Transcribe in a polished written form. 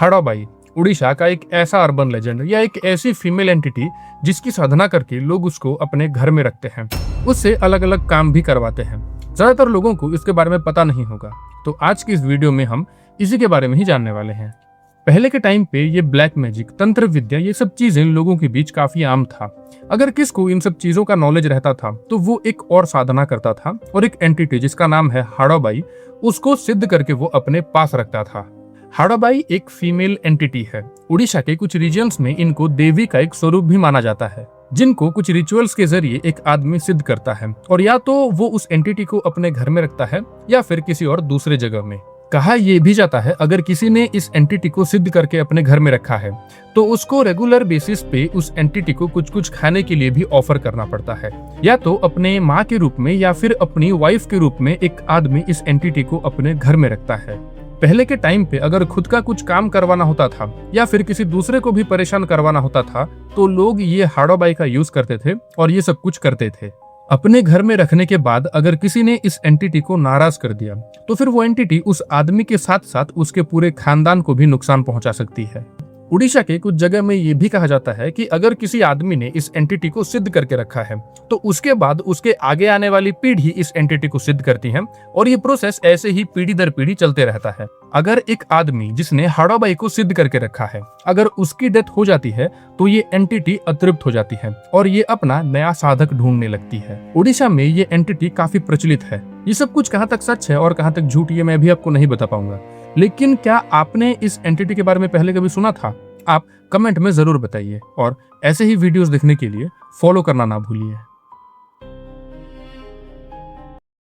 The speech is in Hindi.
हाड़ाबाई उड़ीसा का एक ऐसा अर्बन लेजेंड या एक ऐसी फीमेल एंटिटी जिसकी साधना करके लोग उसको अपने घर में रखते हैं, उससे अलग अलग काम भी करवाते हैं। ज्यादातर लोगों को इसके बारे में पता नहीं होगा, तो आज की इस वीडियो में हम इसी के बारे में ही जानने वाले हैं। पहले के टाइम पे ये ब्लैक मैजिक, तंत्र विद्या, ये सब चीजें लोगों के बीच काफी आम था। अगर किसको इन सब चीजों का नॉलेज रहता था तो वो एक और साधना करता था और एक एंटिटी जिसका नाम है हाड़ाबाई, उसको सिद्ध करके वो अपने पास रखता था। हाड़ाबाई एक फीमेल एंटिटी है। उड़ीसा के कुछ रीजन्स में इनको देवी का एक स्वरूप भी माना जाता है, जिनको कुछ रिचुअल्स के जरिए एक आदमी सिद्ध करता है, और या तो वो उस एंटिटी को अपने घर में रखता है या फिर किसी और दूसरे जगह में। कहा यह भी जाता है अगर किसी ने इस एंटिटी को सिद्ध करके अपने घर में रखा है तो उसको रेगुलर बेसिस पे उस एंटिटी को कुछ कुछ खाने के लिए भी ऑफर करना पड़ता है, या तो अपने माँ के रूप में या फिर अपनी वाइफ के रूप में एक आदमी इस एंटिटी को अपने घर में रखता है। पहले के टाइम पे अगर खुद का कुछ काम करवाना होता था या फिर किसी दूसरे को भी परेशान करवाना होता था तो लोग ये हाड़ाबाई का यूज करते थे और ये सब कुछ करते थे। अपने घर में रखने के बाद अगर किसी ने इस एंटिटी को नाराज कर दिया तो फिर वो एंटिटी उस आदमी के साथ साथ उसके पूरे खानदान को भी नुकसान पहुंचा सकती है। उड़ीसा के कुछ जगह में ये भी कहा जाता है कि अगर किसी आदमी ने इस एंटिटी को सिद्ध करके रखा है तो उसके बाद उसके आगे आने वाली पीढ़ी इस एंटिटी को सिद्ध करती है और ये प्रोसेस ऐसे ही पीढ़ी दर पीढ़ी चलते रहता है। अगर एक आदमी जिसने हाड़ाबाई को सिद्ध करके रखा है, अगर उसकी डेथ हो जाती है तो ये एंटिटी अतृप्त हो जाती है और ये अपना नया साधक ढूंढने लगती है। उड़ीसा में ये एंटिटी काफी प्रचलित है। ये सब कुछ कहाँ तक सच है और कहाँ तक झूठ, ये मैं भी आपको नहीं बता पाऊंगा, लेकिन क्या आपने इस एंटिटी के बारे में पहले कभी सुना था? आप कमेंट में जरूर बताइए और ऐसे ही वीडियोस देखने के लिए फॉलो करना ना भूलिए।